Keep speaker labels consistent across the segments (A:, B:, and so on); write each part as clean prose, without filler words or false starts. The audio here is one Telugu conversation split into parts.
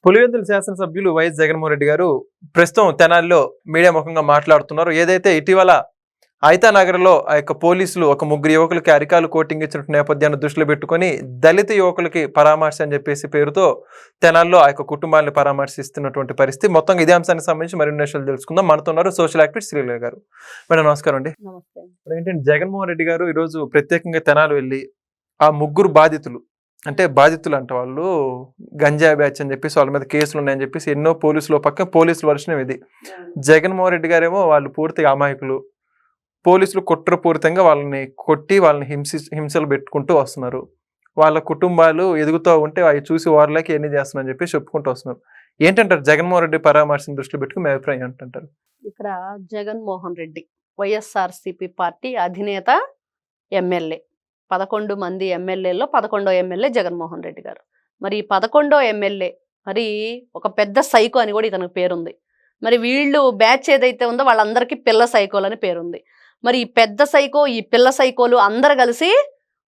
A: పులివెందుల శాసనసభ్యులు వైఎస్ జగన్మోహన్ రెడ్డి గారు ప్రస్తుతం తెనాలిలో మీడియా ముఖంగా మాట్లాడుతున్నారు. ఏదైతే ఇటీవల ఐతానగర్లో ఆ యొక్క పోలీసులు ఒక ముగ్గురు యువకులకి అరికాలు కోటింగ్ ఇచ్చిన నేపథ్యాన్ని దృష్టిలో పెట్టుకొని దళిత యువకులకి పరామర్శ అని చెప్పేసి పేరుతో తెనాలిలో ఆ యొక్క కుటుంబాలను పరామర్శిస్తున్నటువంటి పరిస్థితి. మొత్తం ఇదే అంశానికి సంబంధించి మరిన్ని విషయాలు తెలుసుకుందాం. మనతో ఉన్నారు సోషల్ యాక్టివిస్ట్ శ్రీలేఖ గారు. మేడం నమస్కారం అండి. ఇప్పుడు ఏంటంటే జగన్మోహన్ రెడ్డి గారు ఈరోజు ప్రత్యేకంగా తెనాలి వెళ్ళి ఆ ముగ్గురు బాధితులు అంట వాళ్ళు గంజాయి బ్యాచ్ అని చెప్పేసి వాళ్ళ మీద కేసులు ఉన్నాయని చెప్పేసి ఎన్నో పోలీసులు పక్క పోలీసుల వర్షం ఇది. జగన్మోహన్ రెడ్డి గారేమో వాళ్ళు పూర్తిగా అమాయకులు, పోలీసులు కుట్రపూరితంగా వాళ్ళని కొట్టి వాళ్ళని హింసలు పెట్టుకుంటూ వస్తున్నారు. వాళ్ళ కుటుంబాలు ఎదుగుతూ ఉంటే అవి చూసి వాళ్ళకి ఎన్ని చేస్తున్నారని చెప్పి చెప్పుకుంటూ వస్తున్నారు. ఏంటంటారు జగన్మోహన్ రెడ్డి పరామర్శను దృష్టిలో పెట్టుకుని మీ అభిప్రాయం ఏంటంటారు?
B: ఇక్కడ జగన్మోహన్ రెడ్డి వైఎస్ఆర్సీపీ పార్టీ అధినేత, ఎమ్మెల్యే, 11 మంది ఎమ్మెల్యేలో 11వ ఎమ్మెల్యే జగన్మోహన్ రెడ్డి గారు. మరి 11వ ఎమ్మెల్యే మరి ఒక పెద్ద సైకో అని కూడా ఇతనికి పేరుంది. మరి వీళ్ళు బ్యాచ్ ఏదైతే ఉందో వాళ్ళందరికీ పిల్ల సైకోలు అని పేరుంది. మరి ఈ పెద్ద సైకో, ఈ పిల్ల సైకోలు అందరు కలిసి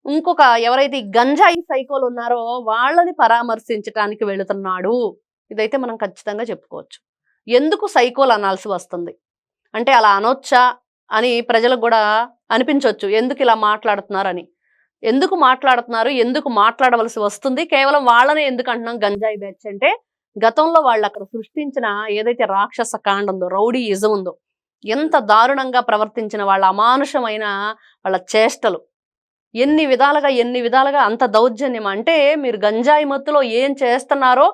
B: ఇంకొక ఎవరైతే ఈ గంజాయి సైకోలు ఉన్నారో వాళ్ళని పరామర్శించడానికి వెళుతున్నాడు. ఇదైతే మనం ఖచ్చితంగా చెప్పుకోవచ్చు. ఎందుకు సైకోలు అనాల్సి వస్తుంది అంటే అలా అనొచ్చా అని ప్రజలకు కూడా అనిపించవచ్చు. ఎందుకు ఇలా మాట్లాడుతున్నారని, ఎందుకు మాట్లాడుతున్నారు, ఎందుకు మాట్లాడవలసి వస్తుంది, కేవలం వాళ్ళనే ఎందుకు అంటున్నాం గంజాయి బ్యాచ్ అంటే గతంలో వాళ్ళు అక్కడ సృష్టించిన ఏదైతే రాక్షస కాండ ఉందో, రౌడీయిజం ఉందో, ఎంత దారుణంగా ప్రవర్తించిన వాళ్ళ అమానుషమైన వాళ్ళ చేష్టలు ఎన్ని విధాలుగా అంత దౌర్జన్యం అంటే మీరు గంజాయి మత్తులో ఏం చేస్తున్నారో,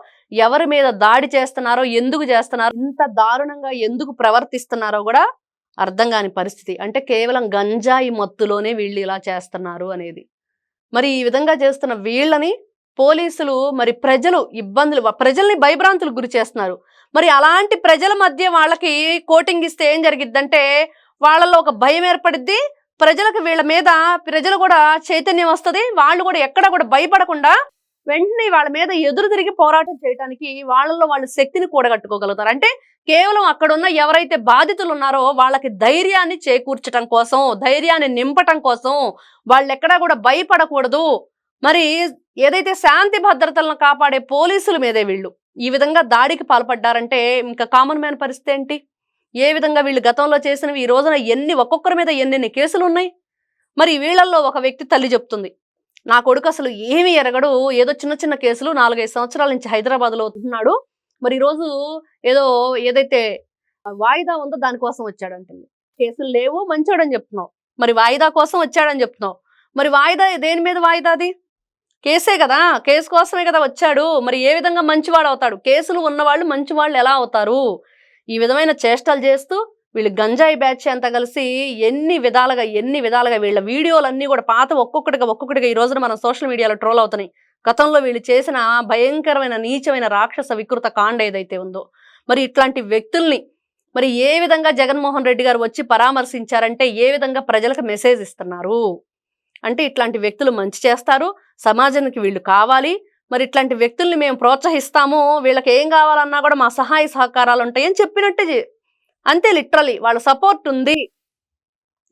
B: ఎవరి మీద దాడి చేస్తున్నారో, ఎందుకు చేస్తున్నారో, ఇంత దారుణంగా ఎందుకు ప్రవర్తిస్తున్నారో కూడా అర్థం కాని పరిస్థితి. అంటే కేవలం గంజాయి మత్తులోనే వీళ్ళు ఇలా చేస్తున్నారు అనేది. మరి ఈ విధంగా చేస్తున్న వీళ్ళని పోలీసులు మరి ప్రజల్ని భయభ్రాంతులకు గురి చేస్తున్నారు. మరి అలాంటి ప్రజల మధ్య వాళ్ళకి కోటింగ్ ఇస్తే ఏం జరిగిద్దంటే వాళ్ళలో ఒక భయం ఏర్పడిద్ది. ప్రజలు కూడా చైతన్యం వస్తుంది. వాళ్ళు కూడా ఎక్కడ కూడా భయపడకుండా వెంటనే వాళ్ళ మీద ఎదురు తిరిగి పోరాటం చేయడానికి వాళ్ళలో వాళ్ళు శక్తిని కూడగట్టుకోగలుగుతారు. అంటే కేవలం అక్కడున్న ఎవరైతే బాధితులు ఉన్నారో వాళ్ళకి ధైర్యాన్ని చేకూర్చడం కోసం, ధైర్యాన్ని నింపటం కోసం, వాళ్ళు ఎక్కడా కూడా భయపడకూడదు. మరి ఏదైతే శాంతి భద్రతలను కాపాడే పోలీసుల మీదే వీళ్ళు ఈ విధంగా దాడికి పాల్పడ్డారంటే ఇంకా కామన్ మ్యాన్ పరిస్థితి ఏంటి? ఏ విధంగా వీళ్ళు గతంలో చేసినవి ఈ రోజున ఒక్కొక్కరి మీద ఎన్ని కేసులు ఉన్నాయి? మరి వీళ్ళల్లో ఒక వ్యక్తి తల్లి చెప్తుంది, నా కొడుకు అసలు ఏమీ ఎరగడు, ఏదో చిన్న కేసులు 4-5 సంవత్సరాల నుంచి హైదరాబాద్లో ఉంటున్నాడు, మరి ఈరోజు ఏదైతే వాయిదా ఉందో దానికోసం వచ్చాడంటుంది. కేసులు లేవు, మంచోడని చెప్తున్నావు, మరి వాయిదా కోసం వచ్చాడని చెప్తున్నావు. మరి వాయిదా దేని మీద వాయిదా? అది కేసే కదా, కేసు కోసమే కదా వచ్చాడు. మరి ఏ విధంగా మంచివాడు అవుతాడు? కేసులు ఉన్నవాళ్ళు మంచివాళ్ళు ఎలా అవుతారు? ఈ విధమైన చేష్టలు చేస్తూ వీళ్ళు గంజాయి బ్యాచ్ అంతా కలిసి ఎన్ని విధాలుగా వీళ్ళ వీడియోలన్నీ కూడా పాత ఒక్కొక్కటిగా ఈ రోజున మనం సోషల్ మీడియాలో ట్రోల్ అవుతున్నాయి. గతంలో వీళ్ళు చేసిన భయంకరమైన నీచమైన రాక్షస వికృత కాండ ఏదైతే ఉందో, మరి ఇట్లాంటి వ్యక్తుల్ని మరి ఏ విధంగా జగన్మోహన్ రెడ్డి గారు వచ్చి పరామర్శించారంటే ఏ విధంగా ప్రజలకు మెసేజ్ ఇస్తున్నారు అంటే ఇట్లాంటి వ్యక్తులు మంచి చేస్తారు, సమాజానికి వీళ్ళు కావాలి, మరి ఇట్లాంటి వ్యక్తుల్ని మేము ప్రోత్సహిస్తాము, వీళ్ళకి ఏం కావాలన్నా కూడా మా సహాయ సహకారాలు ఉంటాయని చెప్పినట్టే. అంతే, లిటరలీ వాళ్ళ సపోర్ట్ ఉంది.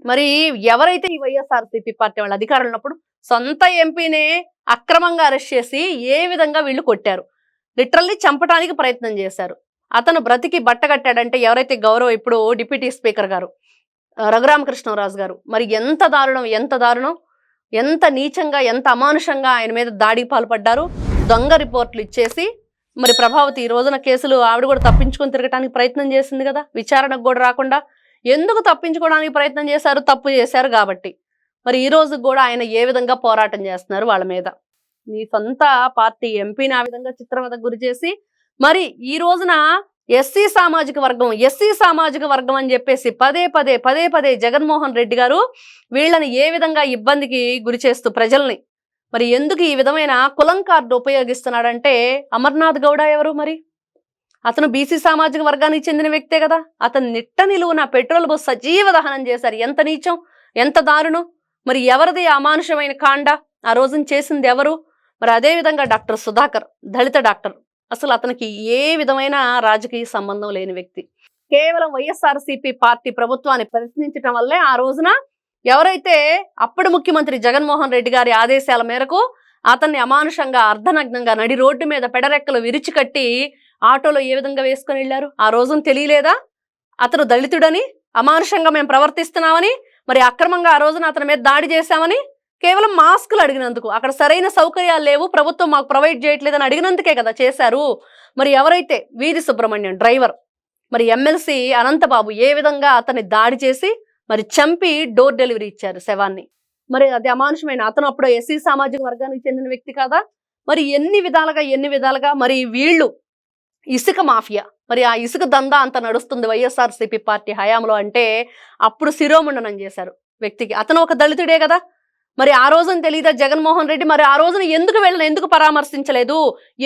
B: మరి ఎవరైతే ఈ వైఎస్ఆర్సీపీ పార్టీ వాళ్ళ అధికారంలో ఉన్నప్పుడు సొంత ఎంపీనే అక్రమంగా అరెస్ట్ చేసి ఏ విధంగా వీళ్ళు కొట్టారు, లిటరల్లీ చంపడానికి ప్రయత్నం చేశారు. అతను బ్రతికి బట్టగట్టాడంటే ఎవరైతే ఇప్పుడు డిప్యూటీ స్పీకర్ గారు రఘురామకృష్ణరాజు గారు, మరి ఎంత దారుణం, ఎంత నీచంగా, ఎంత అమానుషంగా ఆయన మీద దాడికి పాల్పడ్డారు. దొంగ రిపోర్ట్లు ఇచ్చేసి మరి ప్రభావతి ఈ రోజున కేసులు ఆవిడ కూడా తప్పించుకొని తిరగడానికి ప్రయత్నం చేసింది కదా, విచారణకు కూడా రాకుండా. ఎందుకు తప్పించుకోవడానికి ప్రయత్నం చేశారు? తప్పు చేశారు కాబట్టి. మరి ఈ రోజు కూడా ఆయన ఏ విధంగా పోరాటం చేస్తున్నారు వాళ్ళ మీద. నీ సొంత పార్టీ ఎంపీని ఆ విధంగా చిత్రవదకు గురి చేసి మరి ఈ రోజున ఎస్సీ సామాజిక వర్గం అని చెప్పేసి పదే జగన్మోహన్ రెడ్డి గారు వీళ్ళని ఏ విధంగా ఇబ్బందికి గురి చేస్తూ ప్రజల్ని మరి ఎందుకు ఈ విధమైన కులం కార్డు ఉపయోగిస్తున్నాడంటే అమర్నాథ్ గౌడ ఎవరు? మరి అతను బీసీ సామాజిక వర్గానికి చెందిన వ్యక్తే కదా. అతను నిట్ట నిలువున పెట్రోల్ బస్ సజీవ దహనం చేశారు. ఎంత నీచం, ఎంత దారుణం. మరి ఎవరిది అమానుషమైన కాండ? ఆ రోజున చేసింది ఎవరు? మరి అదే విధంగా డాక్టర్ సుధాకర్, దళిత డాక్టర్, అసలు అతనికి ఏ విధమైన రాజకీయ సంబంధం లేని వ్యక్తి. కేవలం వైఎస్ఆర్సీపీ పార్టీ ప్రభుత్వాన్ని ప్రశ్నించడం వల్లే ఆ రోజున ఎవరైతే అప్పుడు ముఖ్యమంత్రి జగన్మోహన్ రెడ్డి గారి ఆదేశాల మేరకు అతన్ని అమానుషంగా అర్ధనగ్నంగా నడి రోడ్డు మీద పెడరెక్కలు విరిచి కట్టి ఆటోలో ఏ విధంగా వేసుకొని వెళ్ళారు? ఆ రోజున తెలియలేదా అతను దళితుడని, అమానుషంగా మేము ప్రవర్తిస్తున్నామని, మరి అక్రమంగా ఆ రోజున అతని మీద దాడి చేశామని? కేవలం మాస్కులు అడిగినందుకు, అక్కడ సరైన సౌకర్యాలు లేవు, ప్రభుత్వం మాకు ప్రొవైడ్ చేయట్లేదని అడిగినందుకే కదా చేశారు. మరి ఎవరైతే వీధి సుబ్రహ్మణ్యం డ్రైవర్, మరి ఎమ్మెల్సీ అనంతబాబు ఏ విధంగా అతన్ని దాడి చేసి మరి చంపి డోర్ డెలివరీ ఇచ్చారు శవాన్ని. మరి అది అమానుషమైన, అతను అప్పుడు ఎస్సీ సామాజిక వర్గానికి చెందిన వ్యక్తి కదా. మరి ఎన్ని విధాలుగా మరి వీళ్ళు ఇసుక మాఫియా, మరి ఆ ఇసుక దందా అంత నడుస్తుంది వైఎస్ఆర్సీపీ పార్టీ హయాంలో అంటే అప్పుడు శిరోముండనం చేశారు వ్యక్తికి. అతను ఒక దళితుడే కదా. మరి ఆ రోజున తెలియదా జగన్మోహన్ రెడ్డి? మరి ఆ రోజున ఎందుకు పరామర్శించలేదు?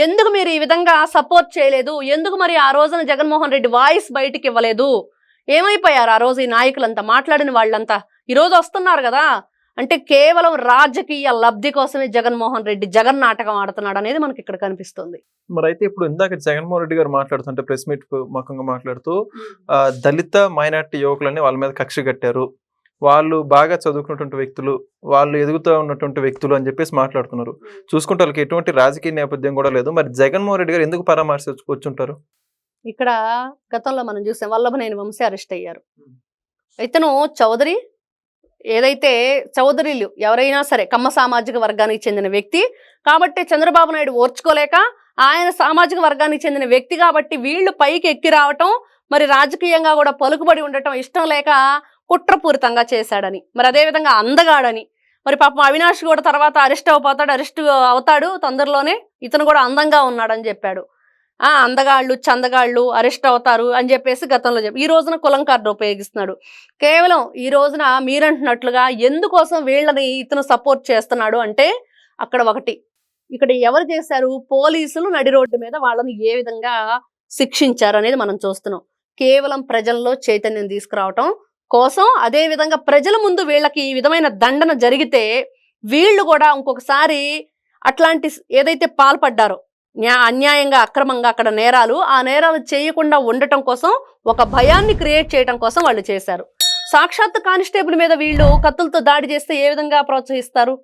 B: ఎందుకు మీరు ఈ విధంగా సపోర్ట్ చేయలేదు? ఎందుకు మరి ఆ రోజున జగన్మోహన్ రెడ్డి వాయిస్ బయటికి ఇవ్వలేదు? ఏమైపోయారు ఆ రోజు ఈ నాయకులంతా, మాట్లాడిన వాళ్ళంతా? ఈ రోజు వస్తున్నారు కదా అంటే కేవలం రాజకీయ లబ్ధి కోసమే జగన్మోహన్ రెడ్డి జగన్ నాటకం ఆడుతున్నాడు అనేది మనకి ఇక్కడ కనిపిస్తుంది.
A: మరి అయితే ఇప్పుడు ఇందాక జగన్మోహన్ రెడ్డి గారు మాట్లాడుతుంటే ప్రెస్ మీట్ ముఖంగా మాట్లాడుతూ దళిత మైనార్టీ యువకులని వాళ్ళ మీద కక్ష కట్టారు, వాళ్ళు బాగా చదువుకున్నటువంటి వ్యక్తులు, వాళ్ళు ఎదుగుతూ ఉన్నటువంటి వ్యక్తులు అని చెప్పేసి మాట్లాడుతున్నారు. చూసుకుంటే వాళ్ళకి ఎటువంటి రాజకీయ నేపథ్యం కూడా లేదు. మరి జగన్మోహన్ రెడ్డి గారు ఎందుకు పరామర్శించుకుంటారు?
B: ఇక్కడ గతంలో మనం చూసాం, వల్లభనేని వంశీ అరెస్ట్ అయ్యారు. ఇతను చౌదరి, ఏదైతే చౌదరీలు ఎవరైనా సరే కమ్మ సామాజిక వర్గానికి చెందిన వ్యక్తి కాబట్టి చంద్రబాబు నాయుడు ఓర్చుకోలేక, ఆయన సామాజిక వర్గానికి చెందిన వ్యక్తి కాబట్టి వీళ్ళు పైకి ఎక్కి రావటం, మరి రాజకీయంగా కూడా పలుకుబడి ఉండటం ఇష్టం లేక కుట్రపూరితంగా చేశాడని, మరి అదేవిధంగా అందగాడని, మరి పాపం అవినాష్ కూడా తర్వాత అరెస్ట్ అవుతాడు తొందరలోనే, ఇతను కూడా అందంగా ఉన్నాడని చెప్పాడు. అందగాళ్ళు చందగాళ్ళు అరెస్ట్ అవుతారు అని చెప్పేసి గతంలో ఈ రోజున కులం కార్డు ఉపయోగిస్తున్నాడు. కేవలం ఈ రోజున మీరంటున్నట్లుగా ఎందుకోసం వీళ్ళని ఇతను సపోర్ట్ చేస్తున్నాడు అంటే అక్కడ ఒకటి, ఇక్కడ ఎవరు చేశారు? పోలీసులు నడి రోడ్డు మీద వాళ్ళని ఏ విధంగా శిక్షించారు అనేది మనం చూస్తున్నాం. కేవలం ప్రజల్లో చైతన్యం తీసుకురావటం కోసం, అదే విధంగా ప్రజల ముందు వీళ్ళకి ఈ విధమైన దండన జరిగితే వీళ్ళు కూడా ఇంకొకసారి అట్లాంటి ఏదైతే పాల్పడ్డారో అన్యాయంగా అక్రమంగా అక్కడ నేరాలు, ఆ నేరాలు చేయకుండా ఉండటం కోసం ఒక భయాన్ని క్రియేట్ చేయడం కోసం వాళ్ళు చేశారు. సాక్షాత్ కానిస్టేబుల్ మీద వీళ్ళు కత్తులతో దాడి చేస్తే ఏ విధంగా ప్రోత్సహిస్తారు?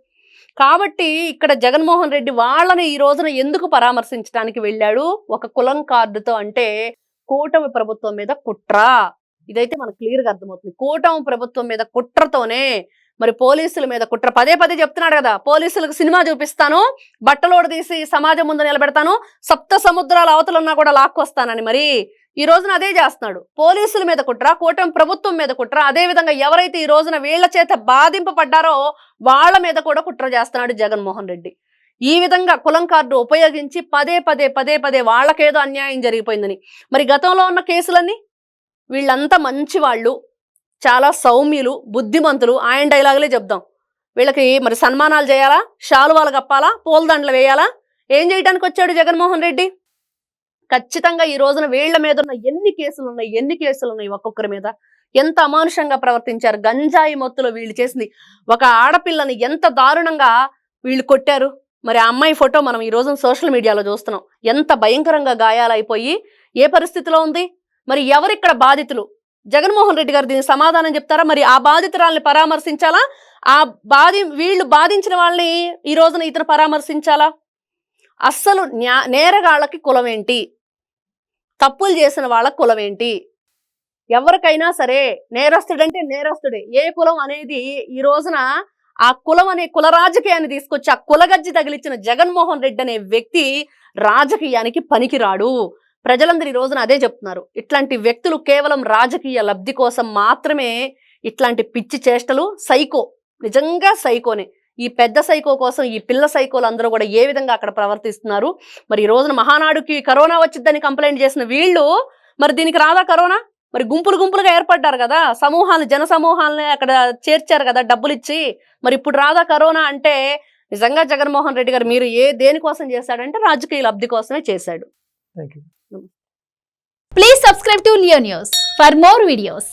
B: కాబట్టి ఇక్కడ జగన్మోహన్ రెడ్డి వాళ్ళని ఈ రోజున ఎందుకు పరామర్శించడానికి వెళ్ళాడు? ఒక కులం కార్డుతో అంటే కూటమి ప్రభుత్వం మీద కుట్ర. ఇదైతే మనకు క్లియర్గా అర్థమవుతుంది. కూటమి ప్రభుత్వం మీద కుట్రతోనే మరి పోలీసుల మీద కుట్ర. పదే చెప్తున్నాడు కదా, పోలీసులకు సినిమా చూపిస్తాను, బట్టలోడు తీసి సమాజం ముందు నిలబెడతాను, సప్త సముద్రాల అవతలున్నా కూడా లాక్కొస్తానని మరి ఈ రోజున అదే చేస్తున్నాడు. పోలీసుల మీద కుట్ర, కూటమి ప్రభుత్వం మీద కుట్ర, అదే విధంగా ఎవరైతే ఈ రోజున వీళ్ల చేత బాధింపబడ్డారో వాళ్ళ మీద కూడా కుట్ర చేస్తున్నాడు జగన్మోహన్ రెడ్డి. ఈ విధంగా కులం కార్డు ఉపయోగించి పదే వాళ్ళకేదో అన్యాయం జరిగిపోయిందని. మరి గతంలో ఉన్న కేసులన్నీ వీళ్ళంతా మంచి వాళ్ళు, చాలా సౌమ్యులు, బుద్ధిమంతులు. ఆయన డైలాగులే చెప్దాం. వీళ్ళకి మరి సన్మానాలు చేయాలా, శాలువాలు కప్పాలా, పూలదండలు వేయాలా? ఏం చేయడానికి వచ్చాడు జగన్మోహన్ రెడ్డి? ఖచ్చితంగా ఈ రోజున వీళ్ల మీద ఉన్న ఎన్ని కేసులు ఉన్నాయి ఒక్కొక్కరి మీద ఎంత అమానుషంగా ప్రవర్తించారు. గంజాయి మొత్తులో వీళ్ళు చేసింది, ఒక ఆడపిల్లని ఎంత దారుణంగా వీళ్ళు కొట్టారు. మరి ఆ అమ్మాయి ఫోటో మనం ఈ రోజున సోషల్ మీడియాలో చూస్తున్నాం. ఎంత భయంకరంగా గాయాలైపోయి ఏ పరిస్థితిలో ఉంది. మరి ఎవరిక్కడ బాధితులు? జగన్మోహన్ రెడ్డి గారు దీనికి సమాధానం చెప్తారా? మరి ఆ బాధితురాల్ని పరామర్శించాలా? వీళ్ళు బాధించిన వాళ్ళని ఈ రోజున ఇతను పరామర్శించాలా? అస్సలు నేరగాళ్ళకి కులం ఏంటి? తప్పులు చేసిన వాళ్ళ కులం ఏంటి? ఎవరికైనా సరే నేరస్తుడంటే నేరస్తుడే. ఏ కులం అనేది ఈ రోజున ఆ కులం అనే కుల రాజకీయాన్ని తీసుకొచ్చి ఆ కులగజ్జి తగిలించిన జగన్మోహన్ రెడ్డి అనే వ్యక్తి రాజకీయానికి పనికిరాడు. ప్రజలందరూ ఈ రోజున అదే చెప్తున్నారు. ఇట్లాంటి వ్యక్తులు కేవలం రాజకీయ లబ్ధి కోసం మాత్రమే ఇట్లాంటి పిచ్చి చేష్టలు, సైకో, నిజంగా సైకోనే. ఈ పెద్ద సైకో కోసం ఈ పిల్ల సైకోలు అందరూ కూడా ఏ విధంగా అక్కడ ప్రవర్తిస్తున్నారు. మరి ఈ రోజున మహానాడుకి కరోనా వచ్చిద్దని కంప్లైంట్ చేసిన వీళ్ళు మరి దీనికి రాదా కరోనా? మరి గుంపులుగా ఏర్పడ్డారు కదా, జన సమూహాలని అక్కడ చేర్చారు కదా డబ్బులు ఇచ్చి. మరి ఇప్పుడు రాదా కరోనా అంటే నిజంగా జగన్మోహన్ రెడ్డి గారు మీరు దేనికోసం చేశాడంటే రాజకీయ లబ్ధి కోసమే చేశాడు.
A: Thank you.
C: Please subscribe to Leo News for more videos.